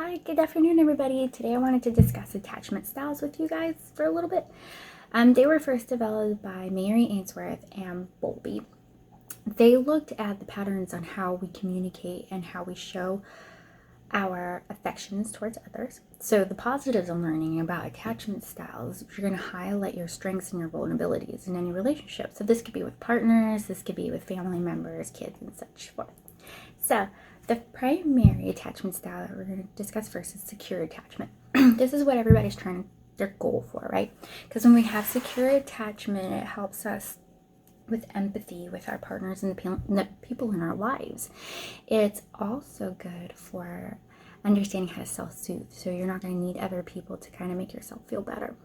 Hi, good afternoon, everybody. Today I wanted to discuss attachment styles with you guys for a little bit. They were first developed by Mary Ainsworth and Bowlby. They looked at the patterns on how we communicate and how we show our affections towards others. So the positives of learning about attachment styles, you're going to highlight your strengths and your vulnerabilities in any relationship. So this could be with partners, this could be with family members, kids, and such forth. So the primary attachment style that we're going to discuss first is secure attachment. This is what everybody's trying to, their goal for, right? Because when we have secure attachment, it helps us with empathy with our partners and the people in our lives. It's also good for understanding how to self-soothe, so you're not going to need other people to kind of make yourself feel better.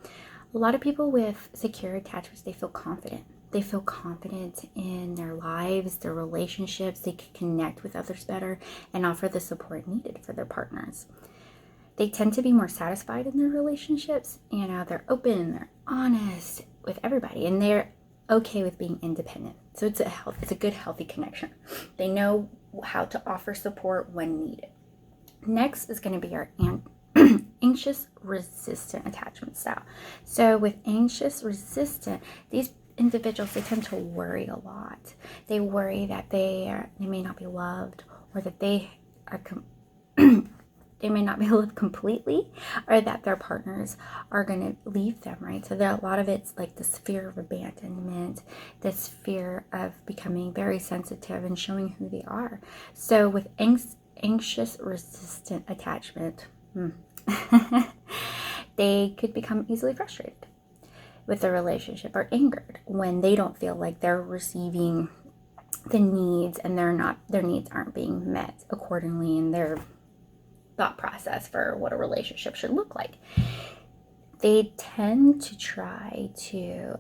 A lot of people with secure attachments, they feel confident. They feel confident in their lives, their relationships. They can connect with others better and offer the support needed for their partners. They tend to be more satisfied in their relationships. They're open and they're honest with everybody, and they're okay with being independent. So it's a good, healthy connection. They know how to offer support when needed. Next is going to be our anxious resistant attachment style. So with anxious resistant, these individuals, they tend to worry a lot. They worry that they may not be loved, or that they may not be loved completely, or that their partners are going to leave them, right? So a lot of it's like this fear of abandonment, this fear of becoming very sensitive and showing who they are. So with anxious resistant attachment, they could become easily frustrated with the relationship or angered when they don't feel like they're receiving the needs, and their needs aren't being met accordingly in their thought process for what a relationship should look like. They tend to try to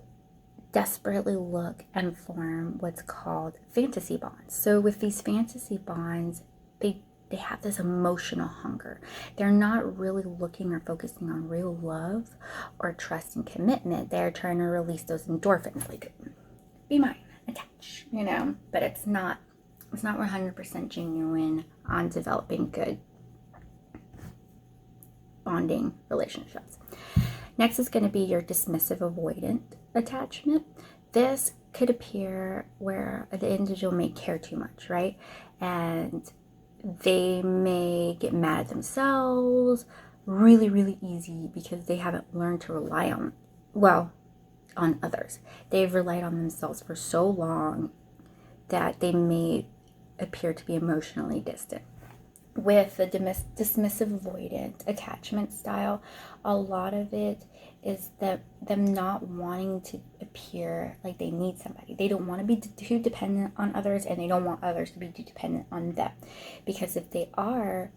desperately look and form what's called fantasy bonds. So with these fantasy bonds, they have this emotional hunger. They're not really looking or focusing on real love or trust and commitment. They're trying to release those endorphins, like, be mine, attach, but it's not 100% genuine on developing good bonding relationships. Next is going to be your dismissive avoidant attachment. This could appear where the individual may care too much, right? And they may get mad at themselves really, really easy because they haven't learned to rely on others. They've relied on themselves for so long that they may appear to be emotionally distant. With the dismissive avoidant attachment style, a lot of it is them not wanting to appear like they need somebody. They don't want to be too dependent on others, and they don't want others to be too dependent on them, because if they are,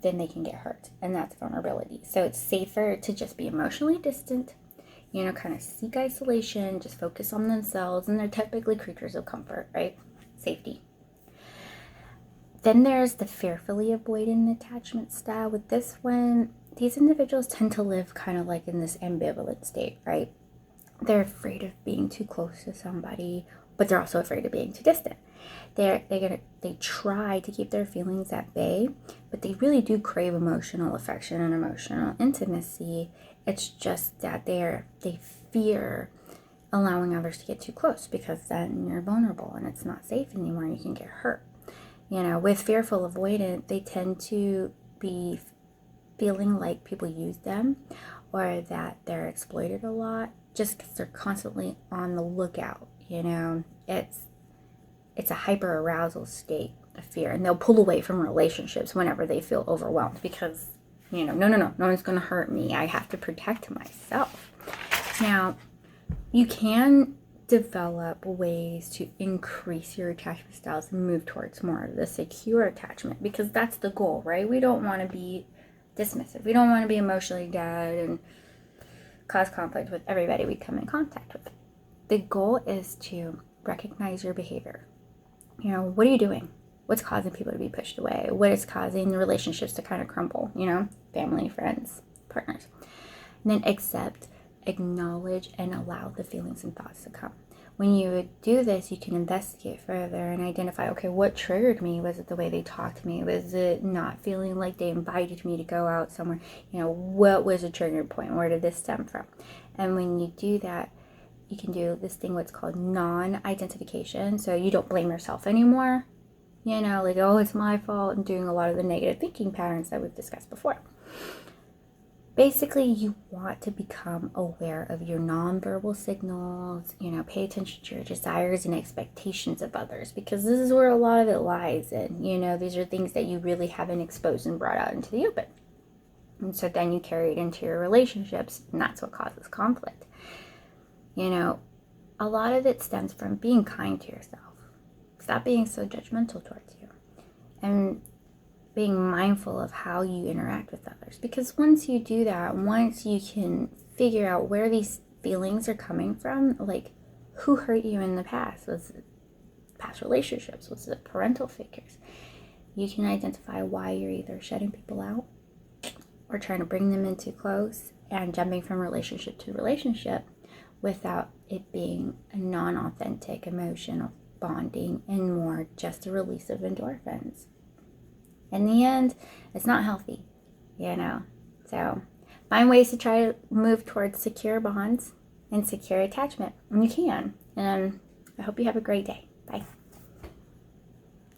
then they can get hurt, and that's vulnerability. So it's safer to just be emotionally distant, kind of seek isolation, just focus on themselves, and they're typically creatures of comfort, right? Safety. Then there's the fearfully avoidant attachment style. With this one, these individuals tend to live kind of like in this ambivalent state, right? They're afraid of being too close to somebody, but they're also afraid of being too distant. They try to keep their feelings at bay, but they really do crave emotional affection and emotional intimacy. It's just that they fear allowing others to get too close, because then you're vulnerable and it's not safe anymore and you can get hurt. With fearful avoidant, they tend to be feeling like people use them, or that they're exploited a lot, just because they're constantly on the lookout. It's a hyper arousal state of fear, and they'll pull away from relationships whenever they feel overwhelmed, because no one's going to hurt me. I have to protect myself. Now, you can develop ways to increase your attachment styles and move towards more of the secure attachment, because that's the goal, right? We don't want to be dismissive. We don't want to be emotionally dead and cause conflict with everybody we come in contact with. The goal is to recognize your behavior. What are you doing? What's causing people to be pushed away? What is causing the relationships to kind of crumble? Family, friends, partners. And then accept, acknowledge, and allow the feelings and thoughts to come. when you would do this, you can investigate further and identify, okay, what triggered me? Was it the way they talked to me? Was it not feeling like they invited me to go out somewhere? You know, what was a trigger point? Where did this stem from? And when you do that, you can do this thing what's called non-identification. So you don't blame yourself anymore. You know, like, oh, it's my fault, and doing a lot of the negative thinking patterns that we've discussed before. Basically, you want to become aware of your nonverbal signals, you know, pay attention to your desires and expectations of others, because this is where a lot of it lies. And, you know, these are things that you really haven't exposed and brought out into the open. And so then you carry it into your relationships, and that's what causes conflict. You know, a lot of it stems from being kind to yourself. Stop being so judgmental towards you. And being mindful of how you interact with others. Because once you do that, once you can figure out where these feelings are coming from, like who hurt you in the past, was it past relationships, was it parental figures, you can identify why you're either shutting people out or trying to bring them in too close and jumping from relationship to relationship without it being a non-authentic emotional bonding and more just a release of endorphins. In the end, it's not healthy, you know. So find ways to try to move towards secure bonds and secure attachment. And you can. And I hope you have a great day. Bye.